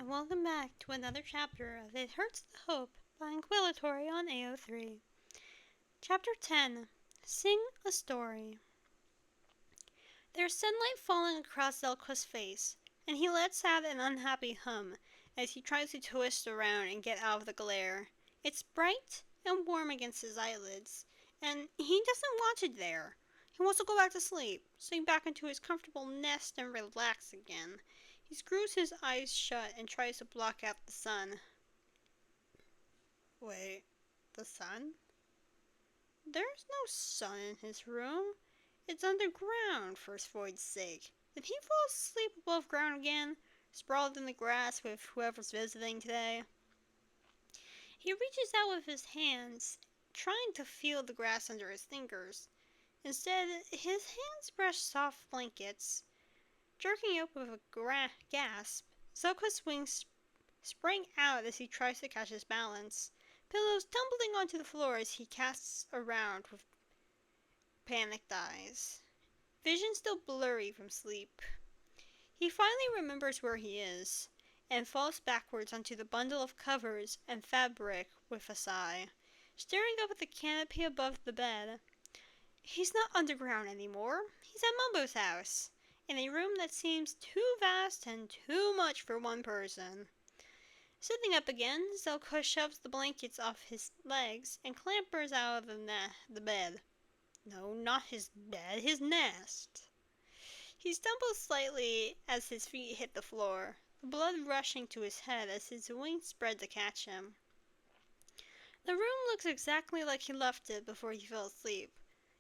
and welcome back to another chapter of It Hurts to Hope by Inquilatory on AO3. Chapter 10, Sing a Story. There's sunlight falling across Zelqua's face, and he lets out an unhappy hum as he tries to twist around and get out of the glare. It's bright and warm against his eyelids, and he doesn't want it there. He wants to go back to sleep, sink back into his comfortable nest and relax again. He screws his eyes shut and tries to block out the sun. Wait, the sun? There's no sun in his room. It's underground, for Void's sake. Did he fall asleep above ground again, sprawled in the grass with whoever's visiting today? He reaches out with his hands, trying to feel the grass under his fingers. Instead, his hands brush soft blankets. Jerking up with a gasp, Zelqua's wings spring out as he tries to catch his balance, pillows tumbling onto the floor as he casts around with panicked eyes. Vision still blurry from sleep. He finally remembers where he is, and falls backwards onto the bundle of covers and fabric with a sigh, staring up at the canopy above the bed. He's not underground anymore. He's at Mumbo's house, in a room that seems too vast and too much for one person. Sitting up again, Zelqa shoves the blankets off his legs and clambers out of the bed. No, not his bed, his nest. He stumbles slightly as his feet hit the floor, the blood rushing to his head as his wings spread to catch him. The room looks exactly like he left it before he fell asleep.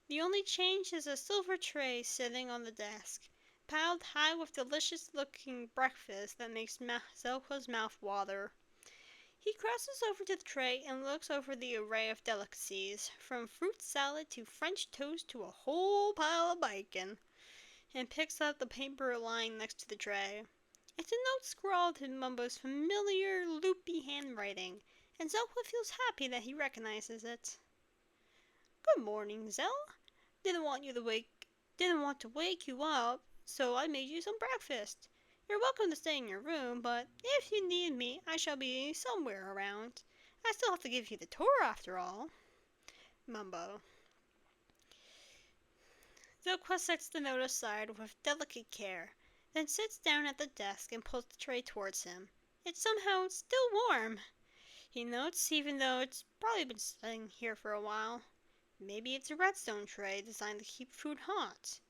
The only change is a silver tray sitting on the desk, piled high with delicious-looking breakfast that makes Zelqua's mouth water. He crosses over to the tray and looks over the array of delicacies, from fruit salad to French toast to a whole pile of bacon, and picks up the paper lying next to the tray. It's a note scrawled in Mumbo's familiar, loopy handwriting, and Zelqa feels happy that he recognizes it. "Good morning, Zell. Didn't want to wake you up, so I made you some breakfast. You're welcome to stay in your room, but if you need me, I shall be somewhere around. I still have to give you the tour after all." Mumbo. Zelqa sets the note aside with delicate care, then sits down at the desk and pulls the tray towards him. It's somehow still warm, he notes, even though it's probably been sitting here for a while. Maybe it's a redstone tray designed to keep food hot.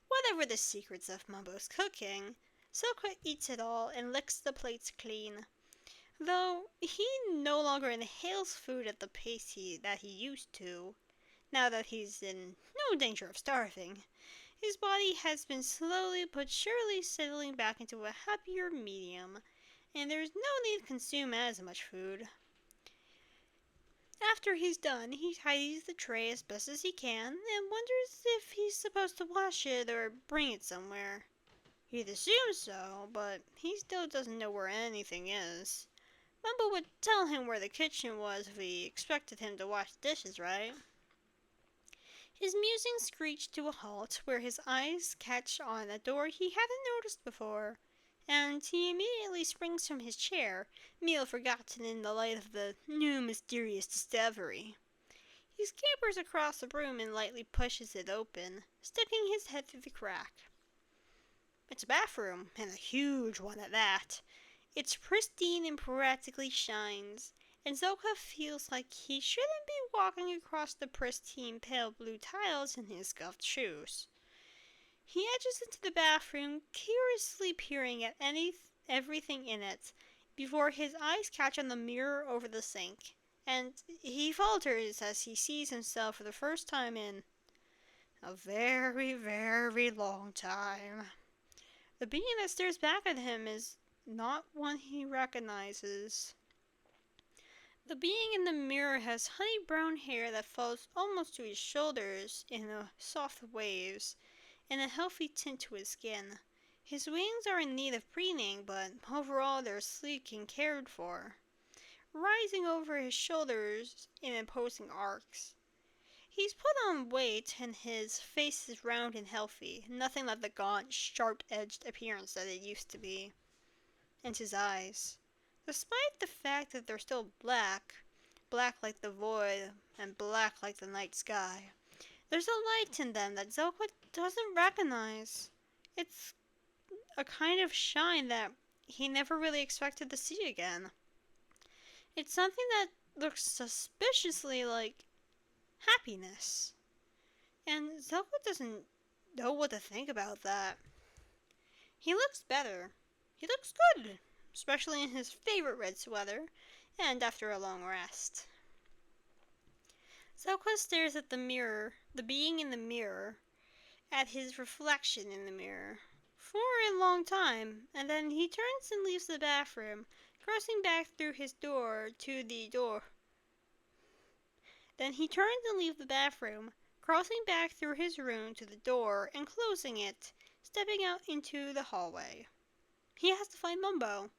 Whatever the secrets of Mumbo's cooking, Zelqa eats it all and licks the plates clean. Though he no longer inhales food at the pace that he used to, now that he's in no danger of starving, his body has been slowly but surely settling back into a happier medium, and there's no need to consume as much food. After he's done, he tidies the tray as best as he can and wonders if he's supposed to wash it or bring it somewhere. He'd assume so, but he still doesn't know where anything is. Mumbo would tell him where the kitchen was if he expected him to wash dishes, right? His musing screeched to a halt where his eyes catch on a door he hadn't noticed before, and he immediately springs from his chair, meal forgotten in the light of the new mysterious discovery. He scampers across the room and lightly pushes it open, sticking his head through the crack. It's a bathroom, and a huge one at that. It's pristine and practically shines, and Zelqa feels like he shouldn't be walking across the pristine pale blue tiles in his scuffed shoes. He edges into the bathroom, curiously peering at everything in it, before his eyes catch on the mirror over the sink, and he falters as he sees himself for the first time in a very, very long time. The being that stares back at him is not one he recognizes. The being in the mirror has honey brown hair that falls almost to his shoulders in soft waves, and a healthy tint to his skin. His wings are in need of preening, but overall they're sleek and cared for, rising over his shoulders in imposing arcs. He's put on weight, and his face is round and healthy, nothing like the gaunt, sharp-edged appearance that it used to be. And his eyes. Despite the fact that they're still black, black like the void and black like the night sky, there's a light in them that Zelda doesn't recognize. It's a kind of shine that he never really expected to see again. It's something that looks suspiciously like happiness. And Zelda doesn't know what to think about that. He looks better. He looks good, especially in his favorite red sweater and after a long rest. Zelda stares at the mirror, the being in the mirror, at his reflection in the mirror, for a long time, and then he turns and leaves the bathroom, crossing back through his door to the door. Then he turns and leaves the bathroom, crossing back through his room to the door and closing it, stepping out into the hallway. He has to find Mumbo.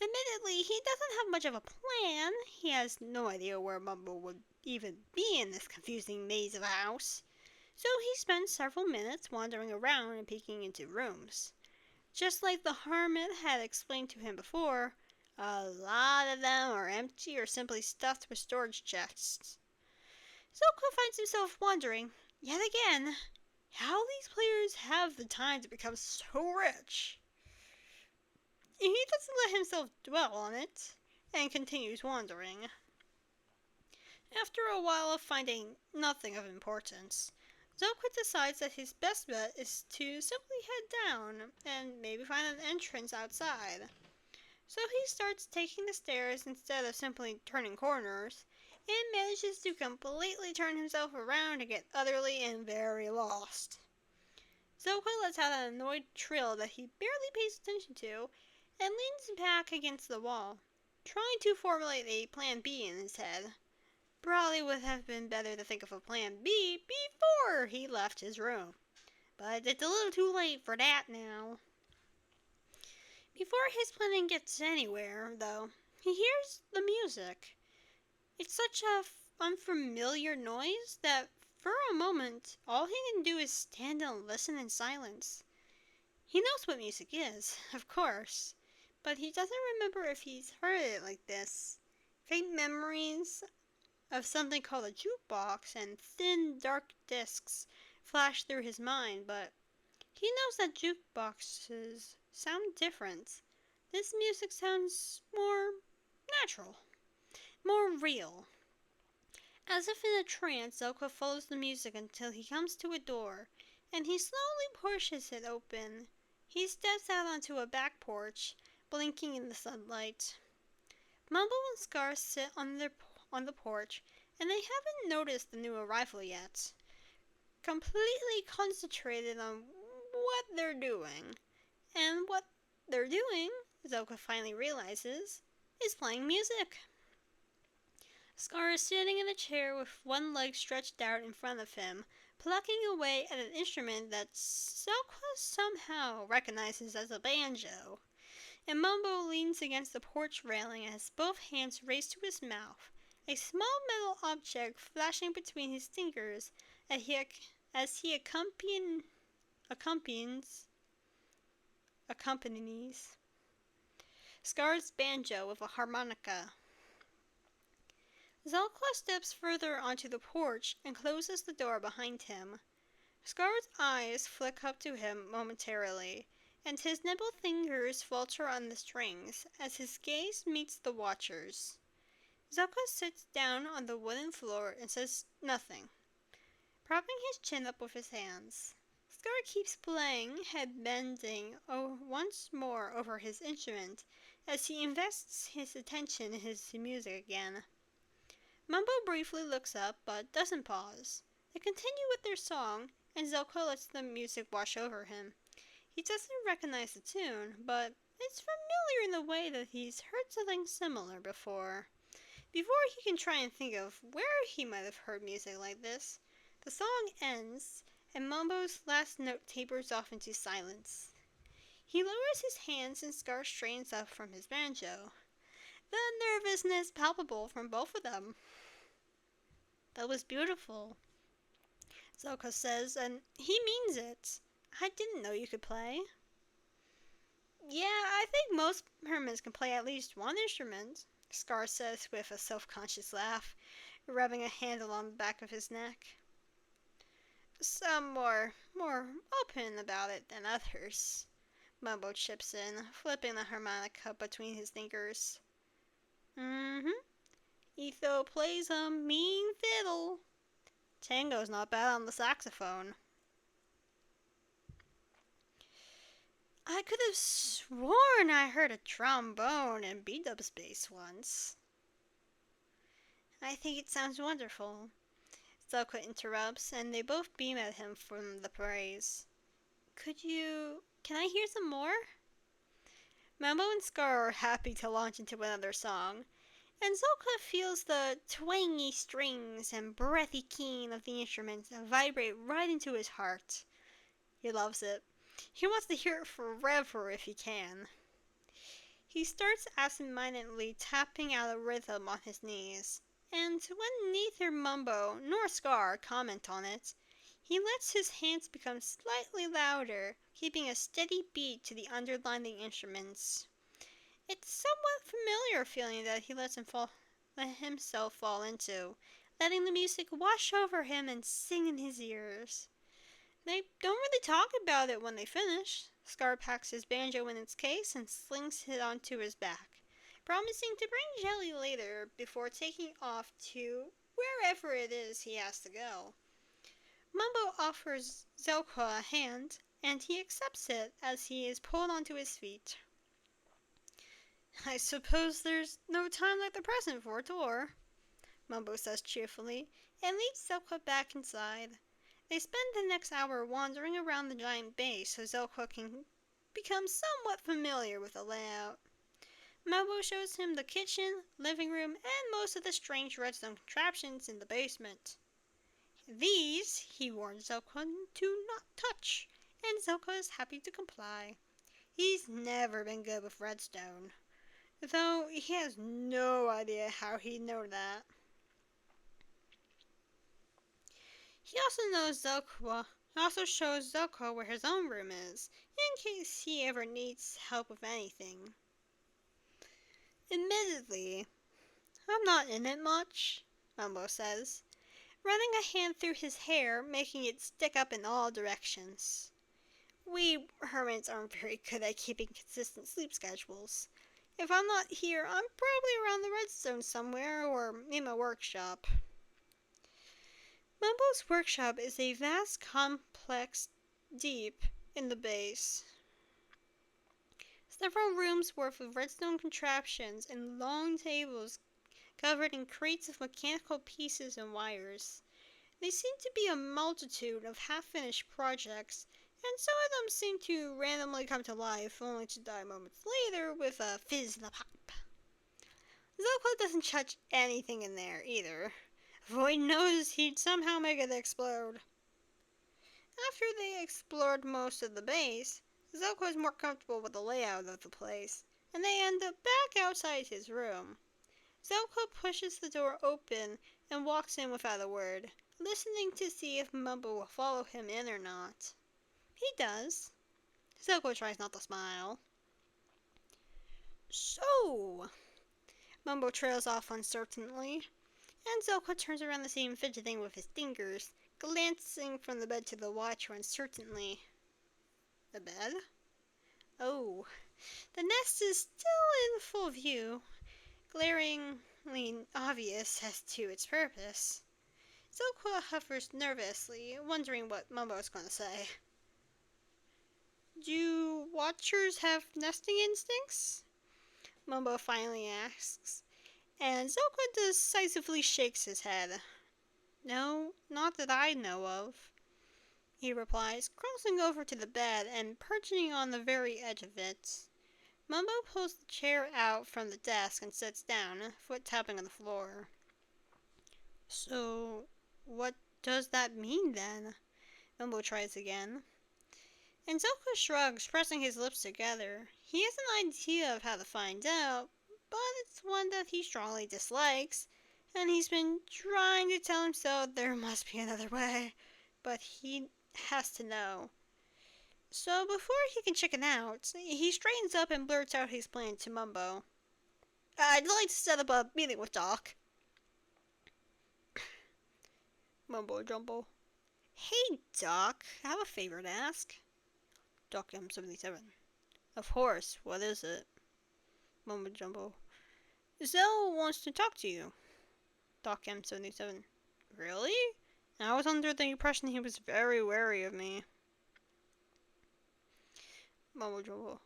Admittedly, he doesn't have much of a plan. He has no idea where Mumbo would even be in this confusing maze of a house. So he spends several minutes wandering around and peeking into rooms. Just like the hermit had explained to him before, a lot of them are empty or simply stuffed with storage chests. Zelda finds himself wondering, yet again, how these players have the time to become so rich. He doesn't let himself dwell on it, and continues wandering. After a while of finding nothing of importance, Zelda decides that his best bet is to simply head down and maybe find an entrance outside. So he starts taking the stairs instead of simply turning corners, and manages to completely turn himself around and get utterly and very lost. Zelda lets out an annoyed trill that he barely pays attention to, and leans back against the wall, trying to formulate a plan B in his head. Probably would have been better to think of a plan B before he left his room. But it's a little too late for that now. Before his planning gets anywhere, though, he hears the music. It's such a unfamiliar noise that for a moment, all he can do is stand and listen in silence. He knows what music is, of course, but he doesn't remember if he's heard it like this. Faint memories of something called a jukebox and thin, dark discs flash through his mind, but he knows that jukeboxes sound different. This music sounds more natural, more real. As if in a trance, Zelda follows the music until he comes to a door, and he slowly pushes it open. He steps out onto a back porch, blinking in the sunlight. Mumbo and Scar sit on the porch, and they haven't noticed the new arrival yet. Completely concentrated on what they're doing. And what they're doing, Zelda finally realizes, is playing music. Scar is sitting in a chair with one leg stretched out in front of him, plucking away at an instrument that Zelda somehow recognizes as a banjo. And Mumbo leans against the porch railing and has both hands raised to his mouth, a small metal object flashing between his fingers as he accompanies Scar's banjo with a harmonica. Zelda steps further onto the porch and closes the door behind him. Scar's eyes flick up to him momentarily, and his nimble fingers falter on the strings as his gaze meets the watcher's. Zelda sits down on the wooden floor and says nothing, propping his chin up with his hands. Scar keeps playing, head bending once more over his instrument as he invests his attention in his music again. Mumbo briefly looks up but doesn't pause. They continue with their song, and Zelda lets the music wash over him. He doesn't recognize the tune, but it's familiar in the way that he's heard something similar before. Before he can try and think of where he might have heard music like this, the song ends, and Mumbo's last note tapers off into silence. He lowers his hands and Scar strains up from his banjo. The nervousness palpable from both of them. That was beautiful, Zelda says, and he means it. I didn't know you could play. Yeah, I think most hermits can play at least one instrument, Scar says with a self-conscious laugh, rubbing a hand along the back of his neck. Some more open about it than others, Mumbo chips in, flipping the harmonica between his fingers. Mm-hmm. Etho plays a mean fiddle. Tango's not bad on the saxophone. I could have sworn I heard a trombone and B-dub's bass once. I think it sounds wonderful. Zelka interrupts, and they both beam at him from the praise. Can I hear some more? Mambo and Scar are happy to launch into another song, and Zelka feels the twangy strings and breathy keen of the instruments vibrate right into his heart. He loves it. He wants to hear it forever if he can. He starts absent-mindedly tapping out a rhythm on his knees, and when neither Mumbo nor Scar comment on it, he lets his hands become slightly louder, keeping a steady beat to the underlying instruments. It's a somewhat familiar feeling that he let himself fall into, letting the music wash over him and sing in his ears. They don't really talk about it when they finish. Scar packs his banjo in its case and slings it onto his back, promising to bring Jelly later before taking off to wherever it is he has to go. Mumbo offers Zelka a hand, and he accepts it as he is pulled onto his feet. I suppose there's no time like the present for a tour, Mumbo says cheerfully, and leads Zelka back inside. They spend the next hour wandering around the giant base so Zelka can become somewhat familiar with the layout. Mumbo shows him the kitchen, living room, and most of the strange redstone contraptions in the basement. These, he warns Zelka to not touch, and Zelka is happy to comply. He's never been good with redstone, though he has no idea how he'd know that. He also shows Zelka where his own room is, in case he ever needs help with anything. Admittedly, I'm not in it much, Mumbo says, running a hand through his hair, making it stick up in all directions. We hermits aren't very good at keeping consistent sleep schedules. If I'm not here, I'm probably around the redstone somewhere or in my workshop. Mumbo's workshop is a vast complex deep in the base. Several rooms worth of redstone contraptions and long tables covered in crates of mechanical pieces and wires. They seem to be a multitude of half-finished projects, and some of them seem to randomly come to life, only to die moments later with a fizz and a pop. Zelka doesn't touch anything in there, either. Void knows he'd somehow make it explode. After they explored most of the base, Zelka is more comfortable with the layout of the place, and they end up back outside his room. Zelka pushes the door open and walks in without a word, listening to see if Mumbo will follow him in or not. He does. Zelka tries not to smile. So, Mumbo trails off uncertainly, and Zelka turns around the scene fidgeting with his fingers, glancing from the bed to the watcher uncertainly. The bed? Oh, the nest is still in full view, glaringly obvious as to its purpose. Zelka hovers nervously, wondering what Mumbo is going to say. Do watchers have nesting instincts? Mumbo finally asks, and Zelka decisively shakes his head. No, not that I know of, he replies, crossing over to the bed and perching on the very edge of it. Mumbo pulls the chair out from the desk and sits down, foot tapping on the floor. So, what does that mean then? Mumbo tries again. And Zelka shrugs, pressing his lips together. He has an idea of how to find out, but it's one that he strongly dislikes, and he's been trying to tell himself there must be another way, but he has to know. So before he can check it out, he straightens up and blurts out his plan to Mumbo. I'd like to set up a meeting with Doc. Mumbo Jumbo. Hey, Doc, I have a favor to ask. Doc M77. Of course, what is it? Mumbo Jumbo. Zell wants to talk to you. Doc M77. Really? I was under the impression he was very wary of me. Mumbo Jumbo.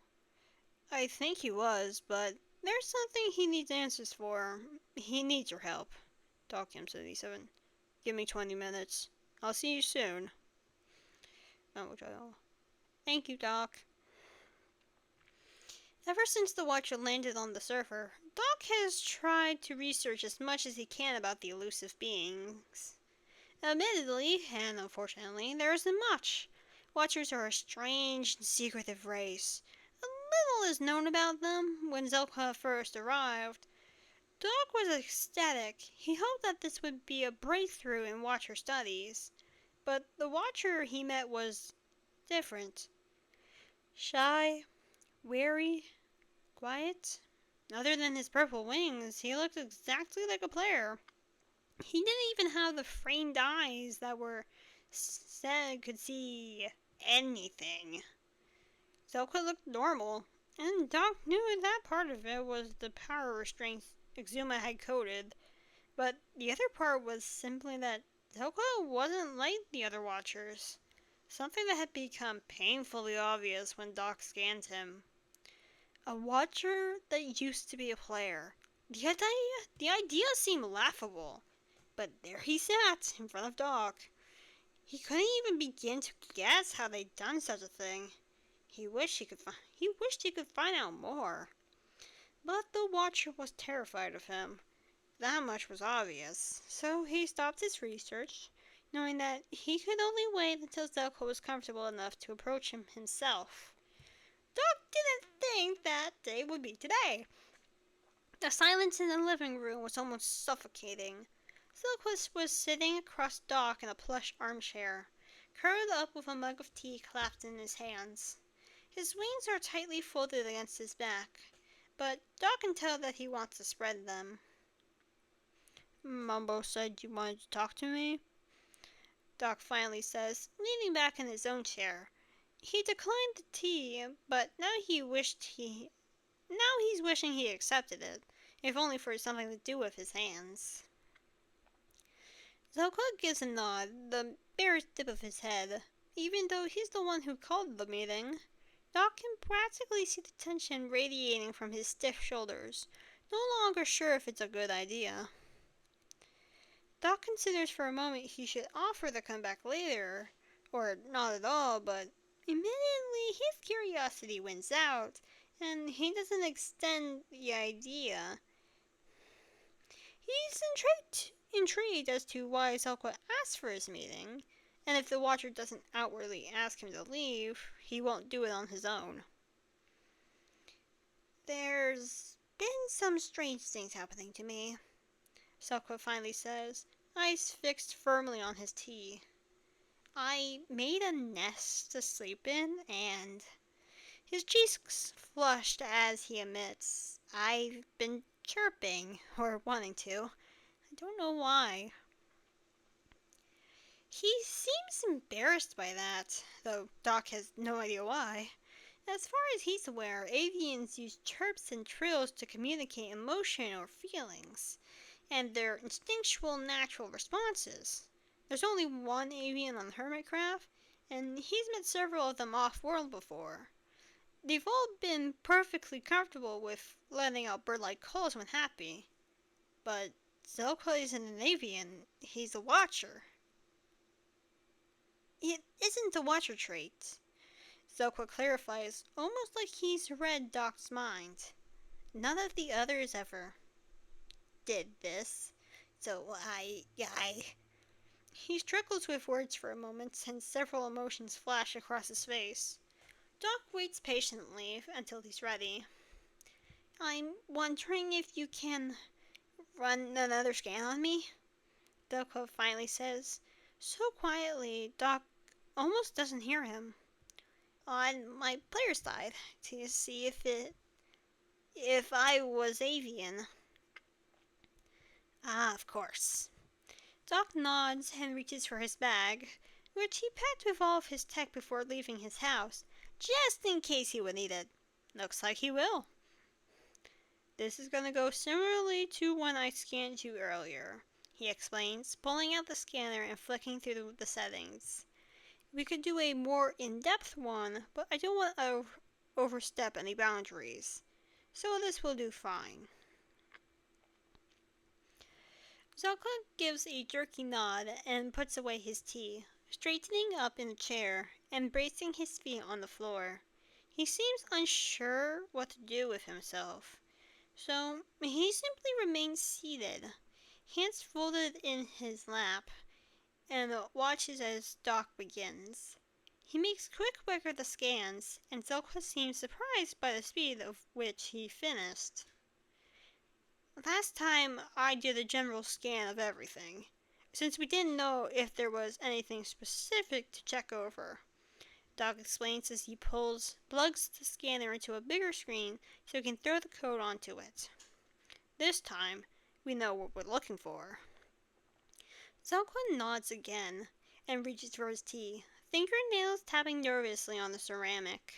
I think he was, but there's something he needs answers for. He needs your help. Doc M77. Give me 20 minutes. I'll see you soon. Mumbo Jumbo. Thank you, Doc. Ever since the Watcher landed on the surfer, Doc has tried to research as much as he can about the elusive beings. Admittedly, and unfortunately, there isn't much. Watchers are a strange and secretive race. A little is known about them. When Zelka first arrived, Doc was ecstatic. He hoped that this would be a breakthrough in Watcher studies. But the Watcher he met was different. Shy, wary, quiet. Other than his purple wings, he looked exactly like a player. He didn't even have the framed eyes that were said could see anything. Zelka looked normal, and Doc knew that part of it was the power restraints Exuma had coded, but the other part was simply that Zelka wasn't like the other Watchers. Something that had become painfully obvious when Doc scanned him. A Watcher that used to be a player. The idea seemed laughable. But there he sat, in front of Doc. He couldn't even begin to guess how they'd done such a thing. He wished he could find out more. But the Watcher was terrified of him. That much was obvious. So he stopped his research, knowing that he could only wait until Zelka was comfortable enough to approach him himself. Doc didn't think that day would be today. The silence in the living room was almost suffocating. Silquist was sitting across Doc in a plush armchair, curled up with a mug of tea clasped in his hands. His wings are tightly folded against his back, but Doc can tell that he wants to spread them. Mumbo said you wanted to talk to me? Doc finally says, leaning back in his own chair. He declined the tea, but now he's wishing he accepted it, if only for something to do with his hands. Zelka gives a nod, the barest dip of his head. Even though he's the one who called the meeting, Doc can practically see the tension radiating from his stiff shoulders, no longer sure if it's a good idea. Doc considers for a moment he should offer the comeback later, or not at all, but immediately his curiosity wins out, and he doesn't extend the idea. He's intrigued as to why Zelka asked for his meeting, and if the Watcher doesn't outwardly ask him to leave, he won't do it on his own. There's been some strange things happening to me, Zelka finally says, eyes fixed firmly on his tea. I made a nest to sleep in, and his cheeks flushed as he admits, I've been chirping, or wanting to. I don't know why. He seems embarrassed by that, though Doc has no idea why. As far as he's aware, avians use chirps and trills to communicate emotion or feelings, and they're instinctual natural responses. There's only one avian on Hermitcraft, and he's met several of them off-world before. They've all been perfectly comfortable with letting out bird-like calls when happy. But Zelka isn't an avian, he's a Watcher. It isn't a Watcher trait. Zelka clarifies, almost like he's read Doc's mind. None of the others ever did this, so I... He struggles with words for a moment, and several emotions flash across his face. Doc waits patiently until he's ready. I'm wondering if you can run another scan on me? Zelka finally says, so quietly Doc almost doesn't hear him. on my player side to see if I was avian. Ah, of course. Doc nods and reaches for his bag, which he packed with all of his tech before leaving his house, just in case he would need it. Looks like he will. This is gonna go similarly to when I scanned you earlier, he explains, pulling out the scanner and flicking through the settings. We could do a more in-depth one, but I don't want to overstep any boundaries, so this will do fine. Zelka gives a jerky nod and puts away his tea, straightening up in a chair and bracing his feet on the floor. He seems unsure what to do with himself, so he simply remains seated, hands folded in his lap, and watches as Doc begins. He makes quick work of the scans, and Zelka seems surprised by the speed of which he finished. Last time I did a general scan of everything, since we didn't know if there was anything specific to check over. Doc explains as he plugs the scanner into a bigger screen so he can throw the code onto it. This time, we know what we're looking for. Zelka nods again and reaches for his tea, fingernails tapping nervously on the ceramic.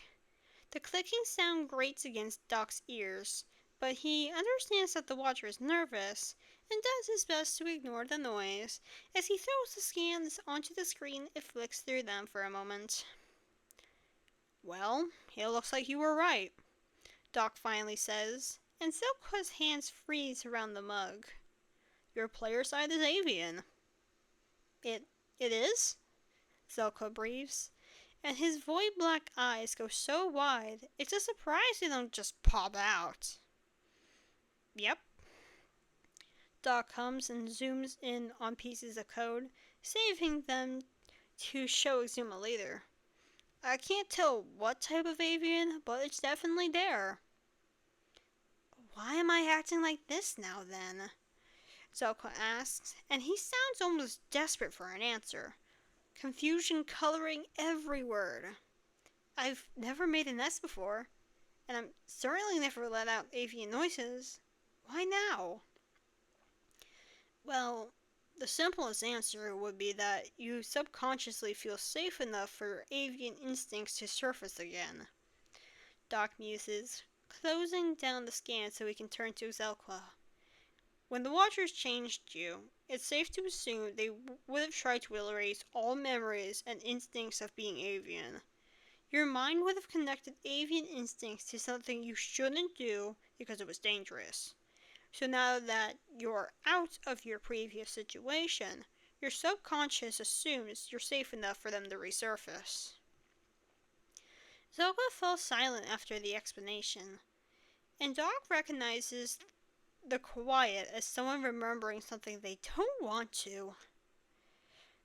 The clicking sound grates against Doc's ears, but he understands that the watcher is nervous and does his best to ignore the noise. As he throws the scans onto the screen, it flicks through them for a moment. Well, it looks like you were right, Doc finally says, and Zelka's hands freeze around the mug. Your player side is avian. It is? Zelka breathes, and his void black eyes go so wide, it's a surprise they don't just pop out. Yep. Doc comes and zooms in on pieces of code, saving them to show Exuma later. I can't tell what type of avian, but it's definitely there. Why am I acting like this now then? Zelka asks, and he sounds almost desperate for an answer. Confusion coloring every word. I've never made a nest before, and I'm certainly never let out avian noises. Why now? Well, the simplest answer would be that you subconsciously feel safe enough for avian instincts to surface again. Doc muses, closing down the scan so he can turn to Zelka. When the Watchers changed you, it's safe to assume they would have tried to erase all memories and instincts of being avian. Your mind would have connected avian instincts to something you shouldn't do because it was dangerous. So now that you're out of your previous situation, your subconscious assumes you're safe enough for them to resurface. Zelka falls silent after the explanation, and Doc recognizes the quiet as someone remembering something they don't want to.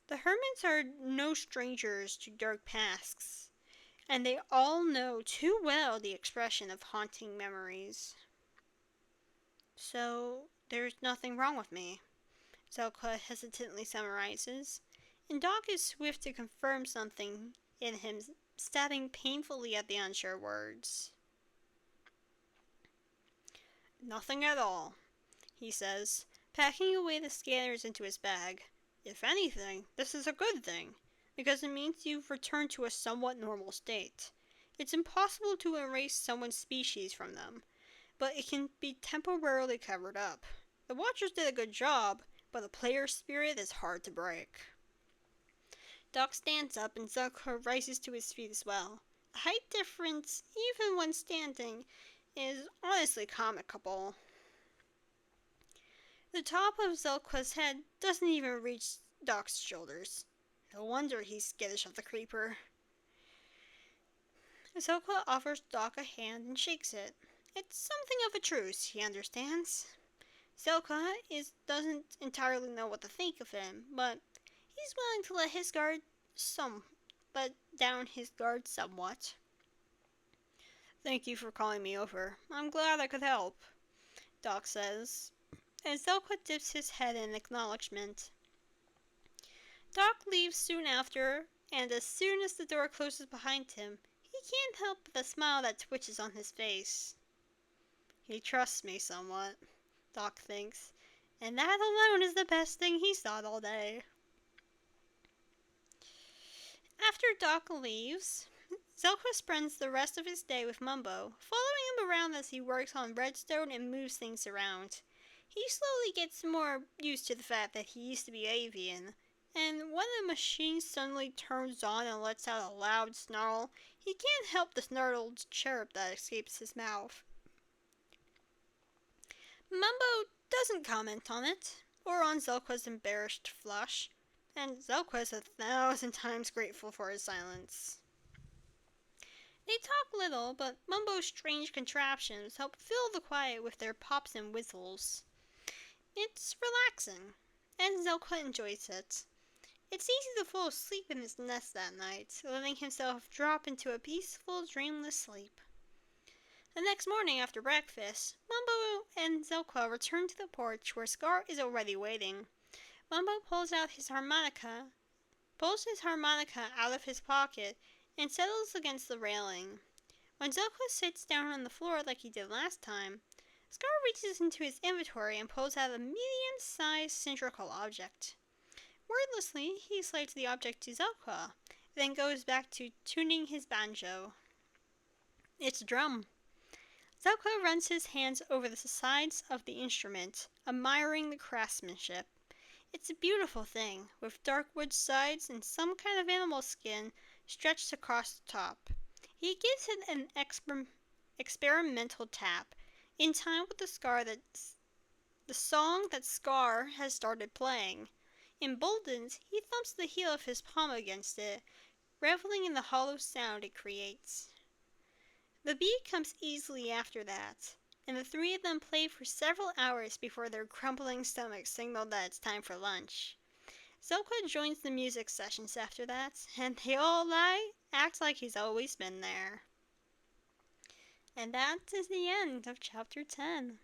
The Hermits are no strangers to dark pasts, and they all know too well the expression of haunting memories. So, there's nothing wrong with me, Zelka hesitantly summarizes, and Doc is swift to confirm something in him, stabbing painfully at the unsure words. Nothing at all, he says, packing away the scanners into his bag. If anything, this is a good thing, because it means you've returned to a somewhat normal state. It's impossible to erase someone's species from them, but it can be temporarily covered up. The Watchers did a good job, but the player's spirit is hard to break. Doc stands up and Zelka rises to his feet as well. The height difference, even when standing, is honestly comical. The top of Zelka's head doesn't even reach Doc's shoulders. No wonder he's skittish of the creeper. Zelka offers Doc a hand and shakes it. It's something of a truce, he understands. Zelka doesn't entirely know what to think of him, but he's willing to let down his guard somewhat. Thank you for calling me over. I'm glad I could help, Doc says, as Zelka dips his head in acknowledgement. Doc leaves soon after, and as soon as the door closes behind him, he he can't help the smile that twitches on his face. He trusts me somewhat, Doc thinks, and that alone is the best thing he's thought all day. After Doc leaves, Zelka spends the rest of his day with Mumbo, following him around as he works on redstone and moves things around. He slowly gets more used to the fact that he used to be avian, and when the machine suddenly turns on and lets out a loud snarl, he can't help the snarled chirp that escapes his mouth. Mumbo doesn't comment on it, or on Zelka's embarrassed flush, and Zelka is 1,000 times grateful for his silence. They talk little, but Mumbo's strange contraptions help fill the quiet with their pops and whistles. It's relaxing, and Zelka enjoys it. It's easy to fall asleep in his nest that night, letting himself drop into a peaceful, dreamless sleep. The next morning after breakfast, Mumbo and Zelka return to the porch where Scar is already waiting. Mumbo pulls his harmonica out of his pocket and settles against the railing. When Zelka sits down on the floor like he did last time, Scar reaches into his inventory and pulls out a medium-sized cylindrical object. Wordlessly, he slides the object to Zelka, then goes back to tuning his banjo. It's a drum. Zelka runs his hands over the sides of the instrument, admiring the craftsmanship. It's a beautiful thing, with dark wood sides and some kind of animal skin stretched across the top. He gives it an experimental tap, in time with the song that Scar has started playing. Emboldened, he thumps the heel of his palm against it, reveling in the hollow sound it creates. The beat comes easily after that, and the three of them play for several hours before their crumbling stomachs signal that it's time for lunch. Zelka joins the music sessions after that, and they all act like he's always been there. And that is the end of Chapter 10.